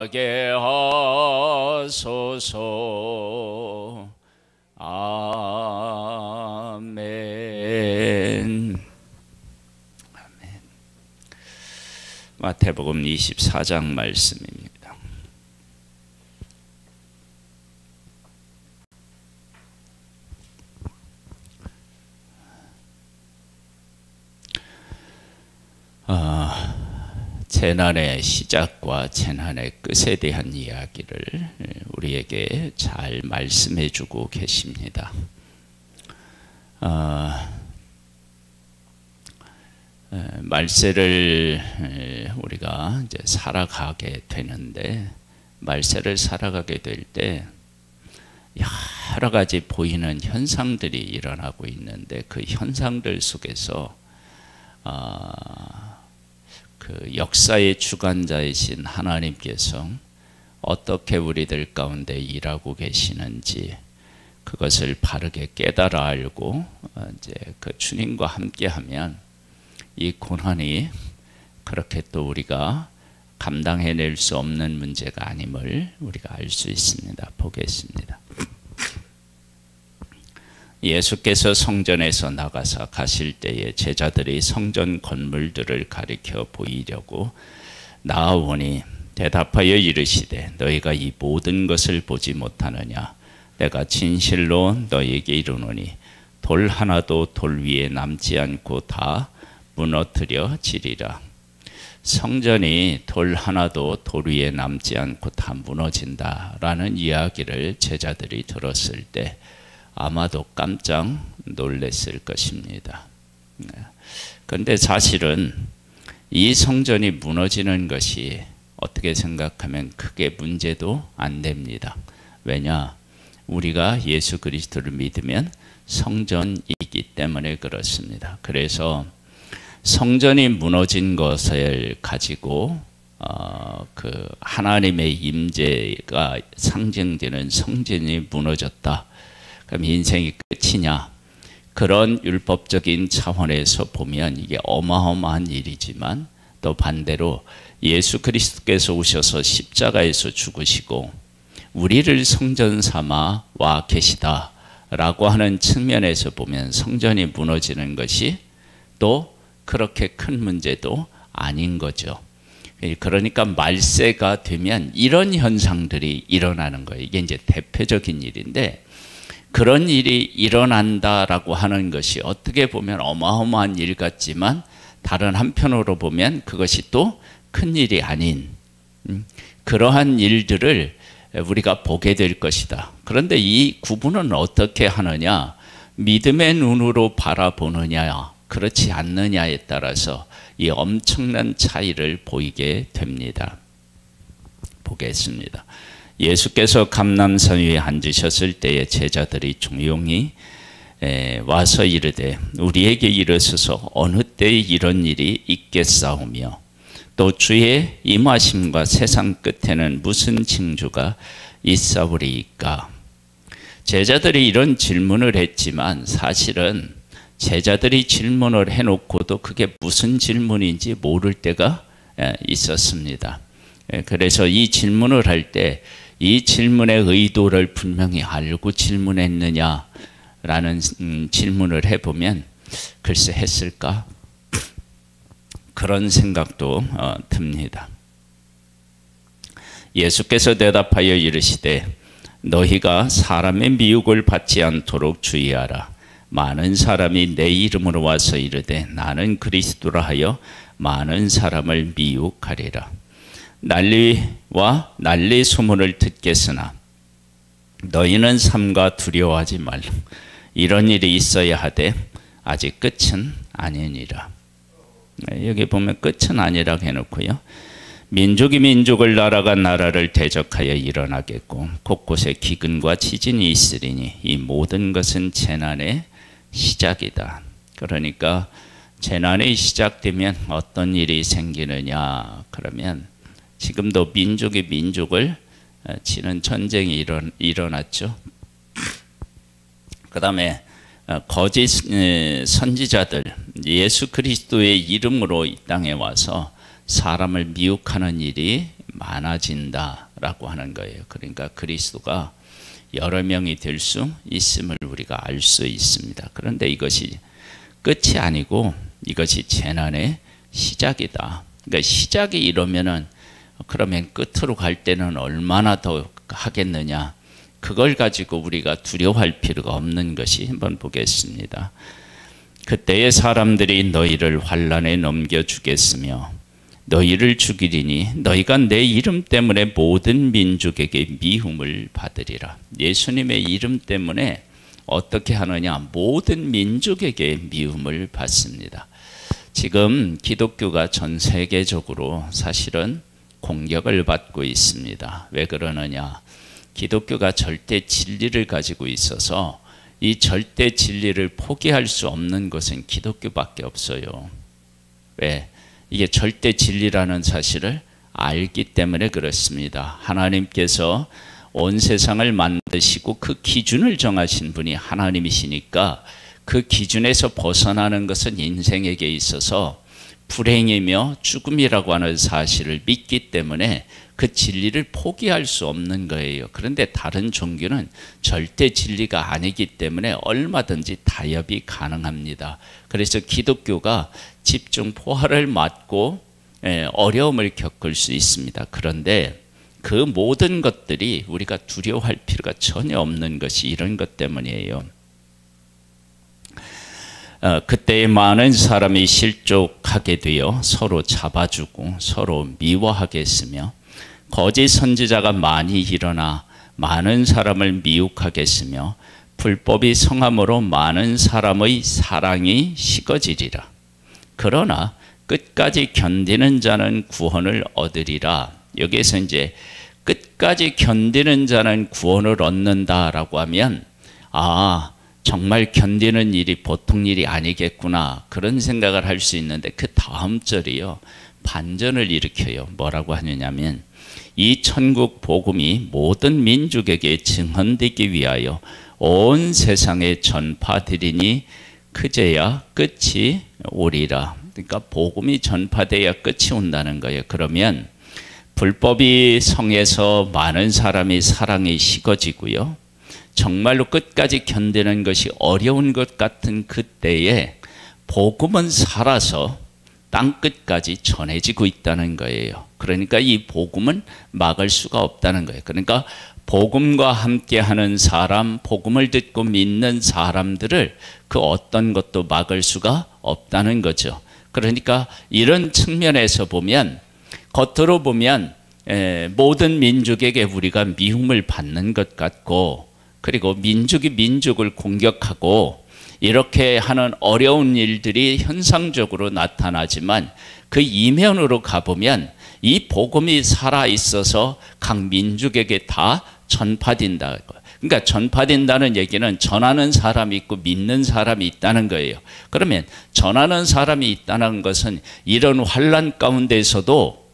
하게 하소서. 아멘. 아멘. 마태복음 24장 말씀입니다. 재난의 시작과 재난의 끝에 대한 이야기를 우리에게 잘 말씀해 주고 계십니다. 말세를 우리가 이제 살아가게 되는데, 말세를 살아가게 될 때 여러 가지 보이는 현상들이 일어나고 있는데, 그 현상들 속에서 그 역사의 주관자이신 하나님께서 어떻게 우리들 가운데 일하고 계시는지, 그것을 바르게 깨달아 알고 이제 그 주님과 함께하면 이 고난이 그렇게 또 우리가 감당해낼 수 없는 문제가 아님을 우리가 알 수 있습니다. 보겠습니다. 예수께서 성전에서 나가사 가실 때에 제자들이 성전 건물들을 가리켜 보이려고 나아오니 대답하여 이르시되, 너희가 이 모든 것을 보지 못하느냐? 내가 진실로 너희에게 이르노니 돌 하나도 돌 위에 남지 않고 다 무너뜨려지리라. 성전이 돌 하나도 돌 위에 남지 않고 다 무너진다라는 이야기를 제자들이 들었을 때 아마도 깜짝 놀랐을 것입니다. 그런데 사실은 이 성전이 무너지는 것이 어떻게 생각하면 크게 문제도 안 됩니다. 왜냐? 우리가 예수 그리스도를 믿으면 성전이기 때문에 그렇습니다. 그래서 성전이 무너진 것을 가지고 그 하나님의 임재가 상징되는 성전이 무너졌다, 그럼 인생이 끝이냐? 그런 율법적인 차원에서 보면 이게 어마어마한 일이지만, 또 반대로 예수 그리스도께서 오셔서 십자가에서 죽으시고 우리를 성전 삼아 와 계시다라고 하는 측면에서 보면 성전이 무너지는 것이 또 그렇게 큰 문제도 아닌 거죠. 그러니까 말세가 되면 이런 현상들이 일어나는 거예요. 이게 이제 대표적인 일인데, 그런 일이 일어난다라고 하는 것이 어떻게 보면 어마어마한 일 같지만, 다른 한편으로 보면 그것이 또 큰 일이 아닌 그러한 일들을 우리가 보게 될 것이다. 그런데 이 구분은 어떻게 하느냐? 믿음의 눈으로 바라보느냐, 그렇지 않느냐에 따라서 이 엄청난 차이를 보이게 됩니다. 보겠습니다. 예수께서 감람산 위에 앉으셨을 때에 제자들이 조용히 와서 이르되, 우리에게 이르소서 어느 때에 이런 일이 있겠사오며 또 주의 임하심과 세상 끝에는 무슨 징조가 있사오리이까? 제자들이 이런 질문을 했지만, 사실은 제자들이 질문을 해놓고도 그게 무슨 질문인지 모를 때가 있었습니다. 그래서 이 질문을 할 때 이 질문의 의도를 분명히 알고 질문했느냐라는 질문을 해보면, 글쎄 했을까? 그런 생각도 듭니다. 예수께서 대답하여 이르시되, 너희가 사람의 미혹을 받지 않도록 주의하라. 많은 사람이 내 이름으로 와서 이르되 나는 그리스도라 하여 많은 사람을 미혹하리라. 난리와 난리 소문을 듣겠으나 너희는 삼가 두려워하지 말라. 이런 일이 있어야 하되 아직 끝은 아니니라. 여기 보면 끝은 아니라고 해놓고요, 민족이 민족을, 나라가 나라를 대적하여 일어나겠고 곳곳에 기근과 지진이 있으리니 이 모든 것은 재난의 시작이다. 그러니까 재난이 시작되면 어떤 일이 생기느냐? 그러면 지금도 민족이 민족을 치는 전쟁이 일어났죠. 그 다음에 거짓 선지자들, 예수 그리스도의 이름으로 이 땅에 와서 사람을 미혹하는 일이 많아진다라고 하는 거예요. 그러니까 그리스도가 여러 명이 될 수 있음을 우리가 알 수 있습니다. 그런데 이것이 끝이 아니고 이것이 재난의 시작이다. 그러니까 시작이 이러면은 그러면 끝으로 갈 때는 얼마나 더 하겠느냐. 그걸 가지고 우리가 두려워할 필요가 없는 것이 한번 보겠습니다. 그때의 사람들이 너희를 환난에 넘겨주겠으며 너희를 죽이리니 너희가 내 이름 때문에 모든 민족에게 미움을 받으리라. 예수님의 이름 때문에 어떻게 하느냐? 모든 민족에게 미움을 받습니다. 지금 기독교가 전 세계적으로 사실은 공격을 받고 있습니다. 왜 그러느냐? 기독교가 절대 진리를 가지고 있어서 이 절대 진리를 포기할 수 없는 것은 기독교밖에 없어요. 왜? 이게 절대 진리라는 사실을 알기 때문에 그렇습니다. 하나님께서 온 세상을 만드시고 그 기준을 정하신 분이 하나님이시니까 그 기준에서 벗어나는 것은 인생에게 있어서 불행이며 죽음이라고 하는 사실을 믿기 때문에 그 진리를 포기할 수 없는 거예요. 그런데 다른 종교는 절대 진리가 아니기 때문에 얼마든지 타협이 가능합니다. 그래서 기독교가 집중 포화를 맞고 어려움을 겪을 수 있습니다. 그런데 그 모든 것들이 우리가 두려워할 필요가 전혀 없는 것이 이런 것 때문이에요. 그때에 많은 사람이 실족하게 되어 서로 잡아주고 서로 미워하게 했으며 거짓 선지자가 많이 일어나 많은 사람을 미혹하게 했으며 불법이 성함으로 많은 사람의 사랑이 식어지리라. 그러나 끝까지 견디는 자는 구원을 얻으리라. 여기에서 이제 끝까지 견디는 자는 구원을 얻는다라고 하면 정말 견디는 일이 보통 일이 아니겠구나 그런 생각을 할 수 있는데 그 다음 절이요 반전을 일으켜요. 뭐라고 하느냐면 이 천국 복음이 모든 민족에게 증언되기 위하여 온 세상에 전파되리니 그제야 끝이 오리라. 그러니까 복음이 전파돼야 끝이 온다는 거예요. 그러면 불법이 성에서 많은 사람이 사랑이 식어지고요. 정말로 끝까지 견디는 것이 어려운 것 같은 그때에 복음은 살아서 땅끝까지 전해지고 있다는 거예요. 그러니까 이 복음은 막을 수가 없다는 거예요. 그러니까 복음과 함께하는 사람, 복음을 듣고 믿는 사람들을 그 어떤 것도 막을 수가 없다는 거죠. 그러니까 이런 측면에서 보면 겉으로 보면 모든 민족에게 우리가 미움을 받는 것 같고 그리고 민족이 민족을 공격하고 이렇게 하는 어려운 일들이 현상적으로 나타나지만 그 이면으로 가보면 이 복음이 살아있어서 각 민족에게 다 전파된다. 그러니까 전파된다는 얘기는 전하는 사람이 있고 믿는 사람이 있다는 거예요. 그러면 전하는 사람이 있다는 것은 이런 환난 가운데서도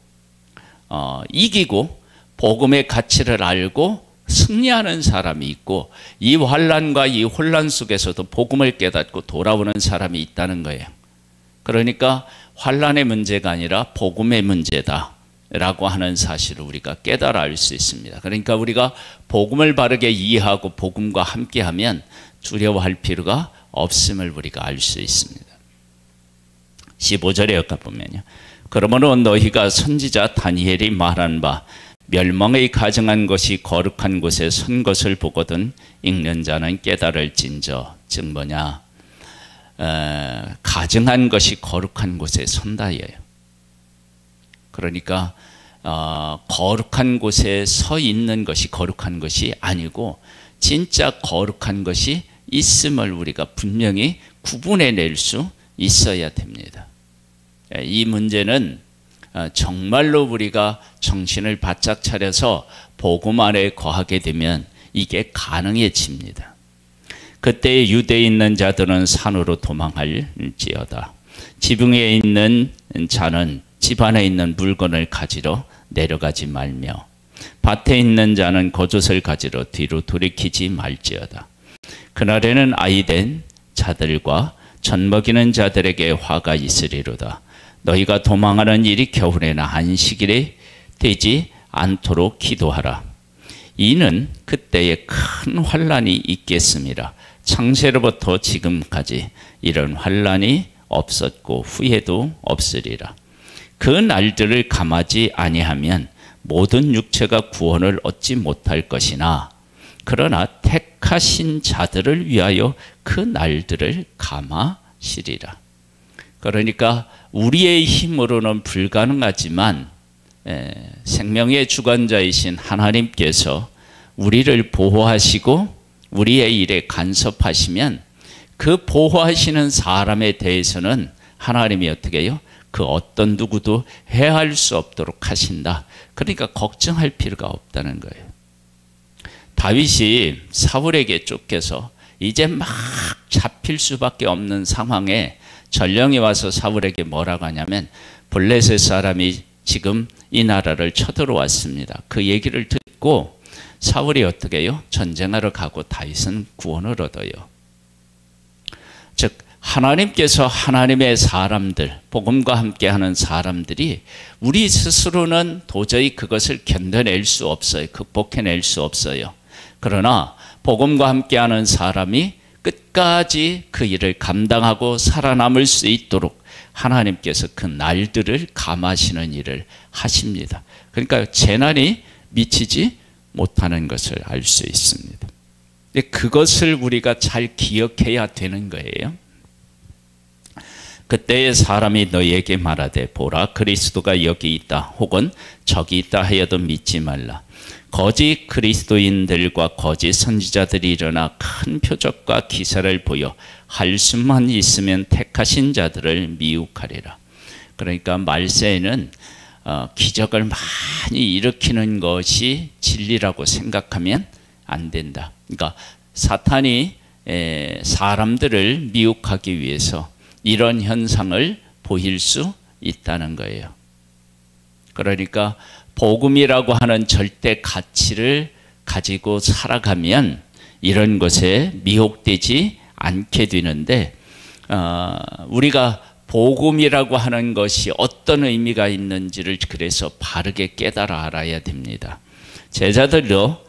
이기고 복음의 가치를 알고 승리하는 사람이 있고 이 환난과 이 혼란 속에서도 복음을 깨닫고 돌아오는 사람이 있다는 거예요. 그러니까 환난의 문제가 아니라 복음의 문제다라고 하는 사실을 우리가 깨달아 알 수 있습니다. 그러니까 우리가 복음을 바르게 이해하고 복음과 함께하면 두려워할 필요가 없음을 우리가 알 수 있습니다. 15절에 가보면요. 그러므로 너희가 선지자 다니엘이 말한 바 멸망의 가증한 것이 거룩한 곳에 선 것을 보거든 읽는 자는 깨달을진저. 즉 뭐냐? 가증한 것이 거룩한 곳에 선다예요. 그러니까 거룩한 곳에 서 있는 것이 거룩한 것이 아니고 진짜 거룩한 것이 있음을 우리가 분명히 구분해낼 수 있어야 됩니다. 이 문제는 정말로 우리가 정신을 바짝 차려서 복음 안에 거하게 되면 이게 가능해집니다. 그때 유대에 있는 자들은 산으로 도망할지어다. 지붕에 있는 자는 집 안에 있는 물건을 가지러 내려가지 말며 밭에 있는 자는 겉옷을 가지러 뒤로 돌이키지 말지어다. 그날에는 아이된 자들과 젖먹이는 자들에게 화가 있으리로다. 너희가 도망하는 일이 겨울에나 안식일에 되지 않도록 기도하라. 이는 그때에 큰 환난이 있겠습니다. 창세로부터 지금까지 이런 환난이 없었고 후에도 없으리라. 그 날들을 감하지 아니하면 모든 육체가 구원을 얻지 못할 것이나 그러나 택하신 자들을 위하여 그 날들을 감하시리라. 그러니까 우리의 힘으로는 불가능하지만 생명의 주관자이신 하나님께서 우리를 보호하시고 우리의 일에 간섭하시면 그 보호하시는 사람에 대해서는 하나님이 어떻게 해요? 그 어떤 누구도 해할 수 없도록 하신다. 그러니까 걱정할 필요가 없다는 거예요. 다윗이 사울에게 쫓겨서 이제 막 잡힐 수밖에 없는 상황에 전령이 와서 사울에게 뭐라고 하냐면 블레셋 사람이 지금 이 나라를 쳐들어왔습니다. 그 얘기를 듣고 사울이 어떻게 해요? 전쟁하러 가고 다윗은 구원을 얻어요. 즉 하나님께서 하나님의 사람들, 복음과 함께하는 사람들이 우리 스스로는 도저히 그것을 견뎌낼 수 없어요. 극복해낼 수 없어요. 그러나 복음과 함께하는 사람이 끝까지 그 일을 감당하고 살아남을 수 있도록 하나님께서 그 날들을 감하시는 일을 하십니다. 그러니까 재난이 미치지 못하는 것을 알 수 있습니다. 그것을 우리가 잘 기억해야 되는 거예요. 그때의 사람이 너희에게 말하되 보라 그리스도가 여기 있다 혹은 저기 있다 하여도 믿지 말라. 거짓 그리스도인들과 거짓 선지자들이 일어나 큰 표적과 기사를 보여 할 수만 있으면 택하신 자들을 미혹하리라. 그러니까 말세에는 기적을 많이 일으키는 것이 진리라고 생각하면 안 된다. 그러니까 사탄이 사람들을 미혹하기 위해서 이런 현상을 보일 수 있다는 거예요. 그러니까 복음이라고 하는 절대 가치를 가지고 살아가면 이런 것에 미혹되지 않게 되는데 우리가 복음이라고 하는 것이 어떤 의미가 있는지를 그래서 바르게 깨달아 알아야 됩니다. 제자들도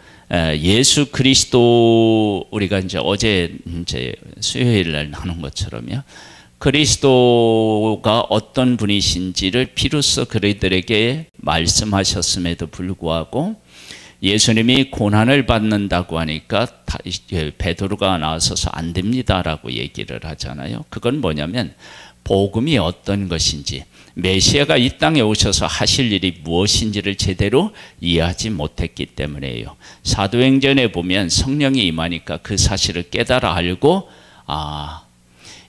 예수 그리스도 우리가 이제 어제 수요일 날 나눈 것처럼요. 그리스도가 어떤 분이신지를 비로소 그들에게 말씀하셨음에도 불구하고 예수님이 고난을 받는다고 하니까 베드로가 나서서 안 됩니다라고 얘기를 하잖아요. 그건 뭐냐면 복음이 어떤 것인지 메시아가 이 땅에 오셔서 하실 일이 무엇인지를 제대로 이해하지 못했기 때문에요. 사도행전에 보면 성령이 임하니까 그 사실을 깨달아 알고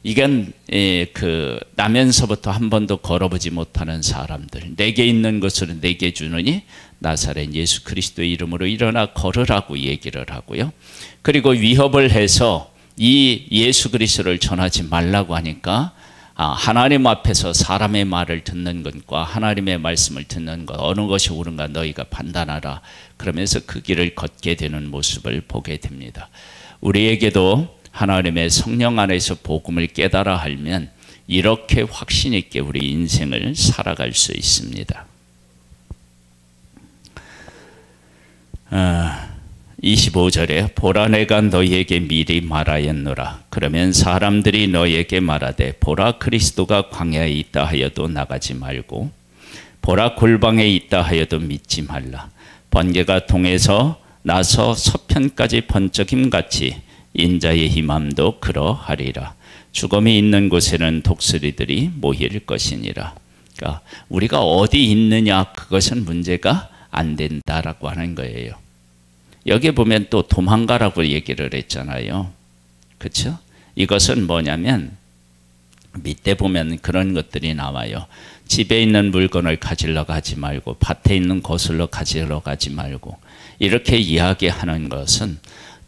이건 나면서부터 한 번도 걸어보지 못하는 사람들, 내게 있는 것으로 내게 주느니 나사렛 예수 그리스도의 이름으로 일어나 걸으라고 얘기를 하고요. 그리고 위협을 해서 이 예수 그리스도를 전하지 말라고 하니까 하나님 앞에서 사람의 말을 듣는 것과 하나님의 말씀을 듣는 것 어느 것이 옳은가 너희가 판단하라. 그러면서 그 길을 걷게 되는 모습을 보게 됩니다. 우리에게도 하나님의 성령 안에서 복음을 깨달아 알면 이렇게 확신 있게 우리 인생을 살아갈 수 있습니다. 25절에 보라 내가 너희에게 미리 말하였노라. 그러면 사람들이 너희에게 말하되 보라 그리스도가 광야에 있다 하여도 나가지 말고 보라 골방에 있다 하여도 믿지 말라. 번개가 동에서 나서 서편까지 번쩍임같이 인자의 힘함도 그러하리라. 죽음이 있는 곳에는 독수리들이 모일 것이니라. 그러니까 우리가 어디 있느냐 그것은 문제가 안 된다라고 하는 거예요. 여기 보면 또 도망가라고 얘기를 했잖아요. 그렇죠? 이것은 뭐냐면 밑에 보면 그런 것들이 나와요. 집에 있는 물건을 가지러 가지 말고 밭에 있는 것을로 가지러 가지 말고 이렇게 이야기하는 것은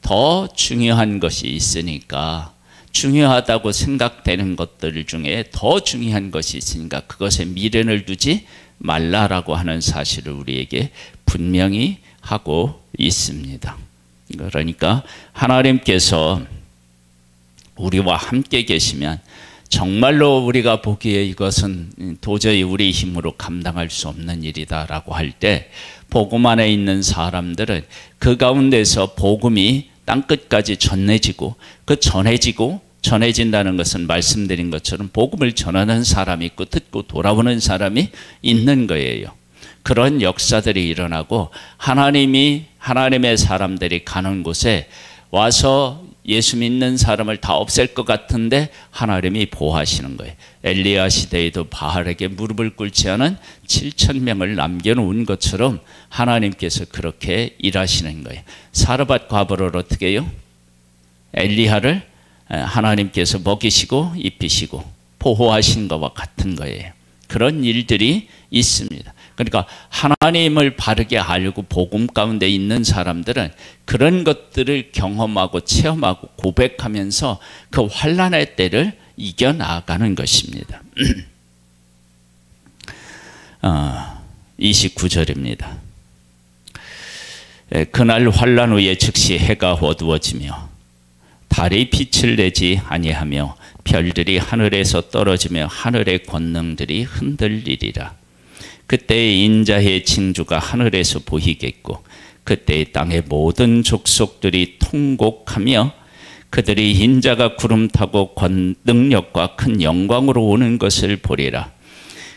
더 중요한 것이 있으니까 중요하다고 생각되는 것들 중에 더 중요한 것이 있으니까 그것에 미련을 두지 말라라고 하는 사실을 우리에게 분명히 하고 있습니다. 그러니까 하나님께서 우리와 함께 계시면 정말로 우리가 보기에 이것은 도저히 우리 힘으로 감당할 수 없는 일이다라고 할 때 복음 안에 있는 사람들은 그 가운데서 복음이 땅끝까지 전해지고 그 전해진다는 것은 말씀드린 것처럼 복음을 전하는 사람이 있고 듣고 돌아오는 사람이 있는 거예요. 그런 역사들이 일어나고 하나님의 사람들이 가는 곳에 와서 예수 믿는 사람을 다 없앨 것 같은데 하나님이 보호하시는 거예요. 엘리야 시대에도 바알에게 무릎을 꿇지 않은 7,000명을 남겨놓은 것처럼 하나님께서 그렇게 일하시는 거예요. 사르밧 과부를 어떻게 해요? 엘리야를 하나님께서 먹이시고 입히시고 보호하신 것과 같은 거예요. 그런 일들이 있습니다. 그러니까 하나님을 바르게 알고 복음 가운데 있는 사람들은 그런 것들을 경험하고 체험하고 고백하면서 그 환난의 때를 이겨나가는 것입니다. 29절입니다. 그날 환난 후에 즉시 해가 어두워지며 달이 빛을 내지 아니하며 별들이 하늘에서 떨어지며 하늘의 권능들이 흔들리리라. 그때 인자의 징조가 하늘에서 보이겠고 그때 땅의 모든 족속들이 통곡하며 그들이 인자가 구름 타고 능력과 큰 영광으로 오는 것을 보리라.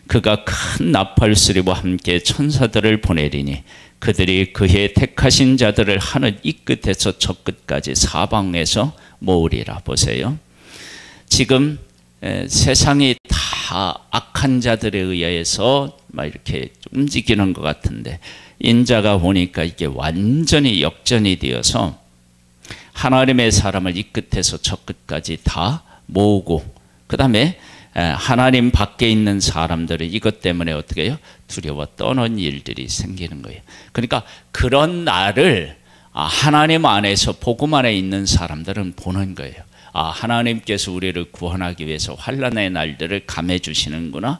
그가 큰 나팔 소리와 함께 천사들을 보내리니 그들이 그의 택하신 자들을 하늘 이 끝에서 저 끝까지 사방에서 모으리라. 보세요. 지금 세상이 다 악한 자들에 의해서 막 이렇게 움직이는 것 같은데 인자가 오니까 이게 완전히 역전이 되어서 하나님의 사람을 이 끝에서 저 끝까지 다 모으고 그 다음에 하나님 밖에 있는 사람들은 이것 때문에 어떻게 해요? 두려워 떠는 일들이 생기는 거예요. 그러니까 그런 날을 하나님 안에서 복음 안에 있는 사람들은 보는 거예요. 하나님께서 우리를 구원하기 위해서 환난의 날들을 감해 주시는구나.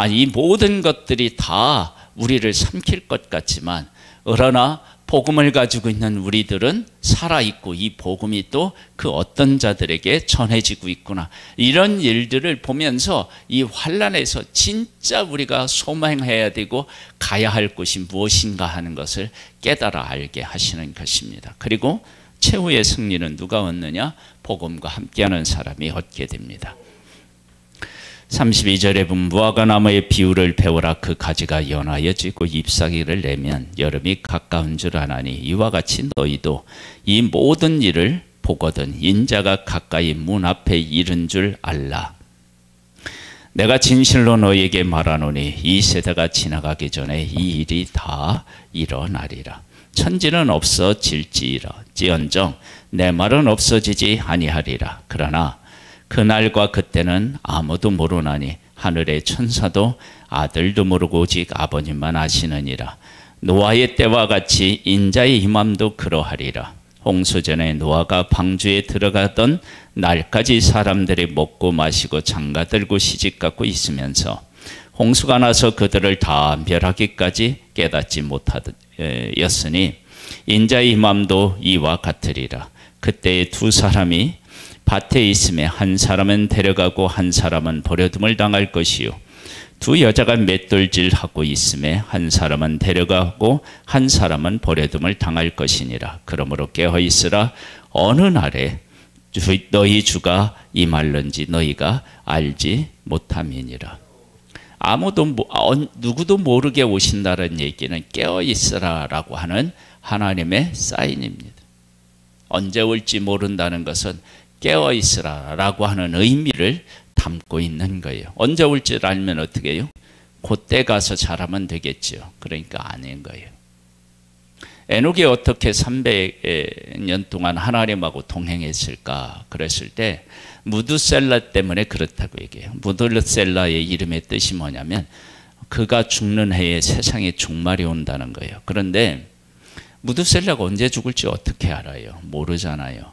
이 모든 것들이 다 우리를 삼킬 것 같지만 그러나 복음을 가지고 있는 우리들은 살아있고 이 복음이 또 그 어떤 자들에게 전해지고 있구나. 이런 일들을 보면서 이 환난에서 진짜 우리가 소망해야 되고 가야 할 곳이 무엇인가 하는 것을 깨달아 알게 하시는 것입니다. 그리고 최후의 승리는 누가 얻느냐? 복음과 함께하는 사람이 얻게 됩니다. 32절에 보면 무화과 나무의 비유를 배우라. 그 가지가 연하여 지고 잎사귀를 내면 여름이 가까운 줄 아나니 이와 같이 너희도 이 모든 일을 보거든 인자가 가까이 문 앞에 이른 줄 알라. 내가 진실로 너희에게 말하노니 이 세대가 지나가기 전에 이 일이 다 일어나리라. 천지는 없어질지언정 내 말은 없어지지 아니하리라. 그러나 그날과 그때는 아무도 모르나니 하늘의 천사도 아들도 모르고 오직 아버님만 아시느니라. 노아의 때와 같이 인자의 임함도 그러하리라. 홍수전에 노아가 방주에 들어가던 날까지 사람들이 먹고 마시고 장가들고 시집가고 있으면서 홍수가 나서 그들을 다 멸하기까지 깨닫지 못하였으니 인자의 임함도 이와 같으리라. 그때의 두 사람이 밭에 있음에 한 사람은 데려가고 한 사람은 버려둠을 당할 것이요 두 여자가 맷돌질하고 있음에 한 사람은 데려가고 한 사람은 버려둠을 당할 것이니라. 그러므로 깨어있으라. 어느 날에 너희 주가 임할는지 너희가 알지 못함이니라. 누구도 모르게 오신다는 얘기는 깨어있으라 라고 하는 하나님의 사인입니다. 언제 올지 모른다는 것은 깨어있으라 라고 하는 의미를 담고 있는 거예요. 언제 올지 알면 어떻게 해요? 그때 가서 잘하면 되겠죠. 그러니까 아닌 거예요. 에녹이 어떻게 300년 동안 하나님하고 동행했을까? 그랬을 때 무드셀라 때문에 그렇다고 얘기해요. 무드셀라의 이름의 뜻이 뭐냐면 그가 죽는 해에 세상에 종말이 온다는 거예요. 그런데 무드셀라가 언제 죽을지 어떻게 알아요? 모르잖아요.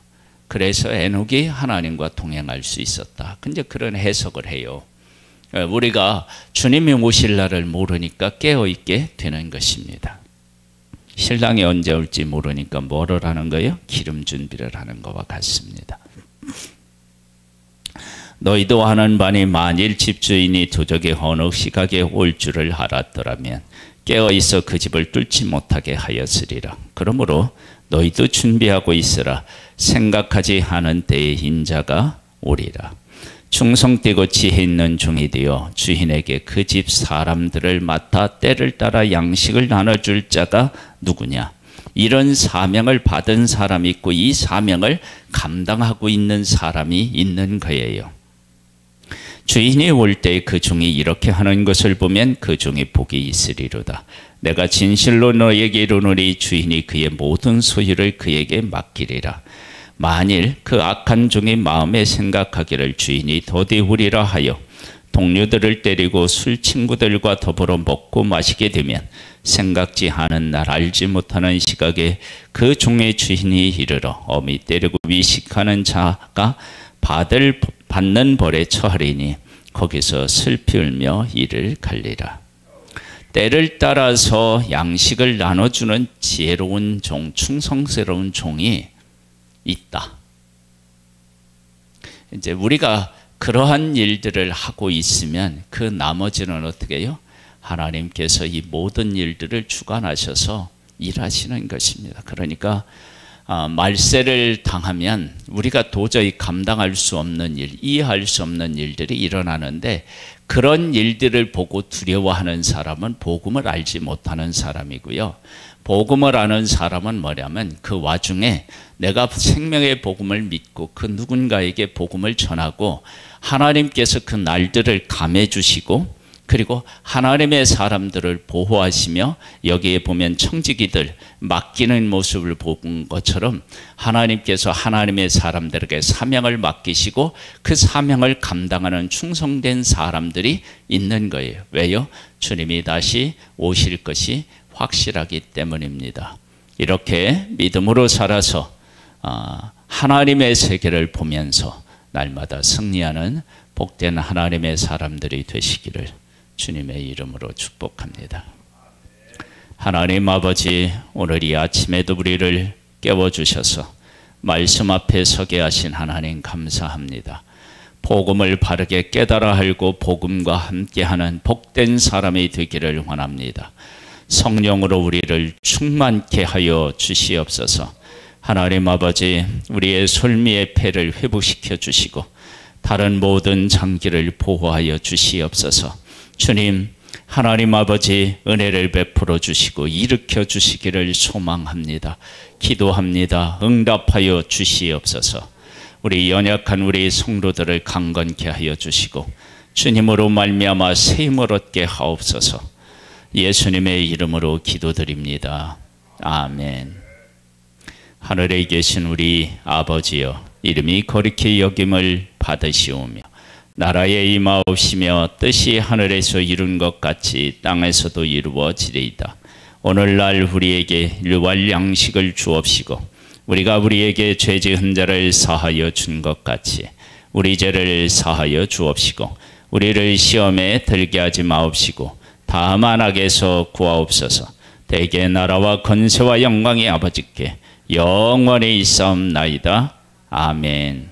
그래서 에녹이 하나님과 동행할 수 있었다. 근데 그런 해석을 해요. 우리가 주님이 오실 날을 모르니까 깨어있게 되는 것입니다. 신랑이 언제 올지 모르니까 뭐를 하는 거예요? 기름 준비를 하는 것과 같습니다. 너희도 하는 바니 만일 집주인이 도적의 어느 시각에 올 줄을 알았더라면 깨어있어 그 집을 뚫지 못하게 하였으리라. 그러므로 너희도 준비하고 있으라. 생각하지 않은 때에 인자가 오리라. 충성되고 지혜 있는 종이 되어 주인에게 그 집 사람들을 맡아 때를 따라 양식을 나눠줄 자가 누구냐? 이런 사명을 받은 사람이 있고 이 사명을 감당하고 있는 사람이 있는 거예요. 주인이 올 때 그 종이 이렇게 하는 것을 보면 그 종이 복이 있으리로다. 내가 진실로 너에게 이르노니 주인이 그의 모든 소유를 그에게 맡기리라. 만일 그 악한 종이 마음에 생각하기를 주인이 더디우리라 하여 동료들을 때리고 술 친구들과 더불어 먹고 마시게 되면 생각지 않은 날 알지 못하는 시각에 그 종의 주인이 이르러 엄히 때리고 위식하는 자가 받는 벌에 처하리니 거기서 슬피 울며 이를 갈리라. 때를 따라서 양식을 나눠주는 지혜로운 종, 충성스러운 종이 있다. 이제 우리가 그러한 일들을 하고 있으면 그 나머지는 어떻게 해요? 하나님께서 이 모든 일들을 주관하셔서 일하시는 것입니다. 그러니까 말세를 당하면 우리가 도저히 감당할 수 없는 일, 이해할 수 없는 일들이 일어나는데 그런 일들을 보고 두려워하는 사람은 복음을 알지 못하는 사람이고요. 복음을 아는 사람은 뭐냐면 그 와중에 내가 생명의 복음을 믿고 그 누군가에게 복음을 전하고 하나님께서 그 날들을 감해 주시고 그리고 하나님의 사람들을 보호하시며 여기에 보면 청지기들 맡기는 모습을 본 것처럼 하나님께서 하나님의 사람들에게 사명을 맡기시고 그 사명을 감당하는 충성된 사람들이 있는 거예요. 왜요? 주님이 다시 오실 것이 확실하기 때문입니다. 이렇게 믿음으로 살아서 하나님의 세계를 보면서 날마다 승리하는 복된 하나님의 사람들이 되시기를 주님의 이름으로 축복합니다. 하나님 아버지, 오늘 이 아침에도 우리를 깨워주셔서 말씀 앞에 서게 하신 하나님 감사합니다. 복음을 바르게 깨달아 알고 복음과 함께하는 복된 사람이 되기를 원합니다. 성령으로 우리를 충만케 하여 주시옵소서. 하나님 아버지, 우리의 솔미의 폐를 회복시켜 주시고 다른 모든 장기를 보호하여 주시옵소서. 주님, 하나님 아버지 은혜를 베풀어 주시고 일으켜 주시기를 소망합니다. 기도합니다. 응답하여 주시옵소서. 우리 연약한 우리 성도들을 강건케 하여 주시고 주님으로 말미암아 세임을 얻게 하옵소서. 예수님의 이름으로 기도드립니다. 아멘. 하늘에 계신 우리 아버지여, 이름이 거룩히 여김을 받으시오며 나라에 임하옵시며 뜻이 하늘에서 이룬 것 같이 땅에서도 이루어지리이다. 오늘날 우리에게 일용할 양식을 주옵시고 우리가 우리에게 죄 지은 자를 사하여 준 것 같이 우리 죄를 사하여 주옵시고 우리를 시험에 들게 하지 마옵시고 다만 악에서 구하옵소서. 대개 나라와 권세와 영광이 아버지께 영원히 있사옵나이다. 아멘.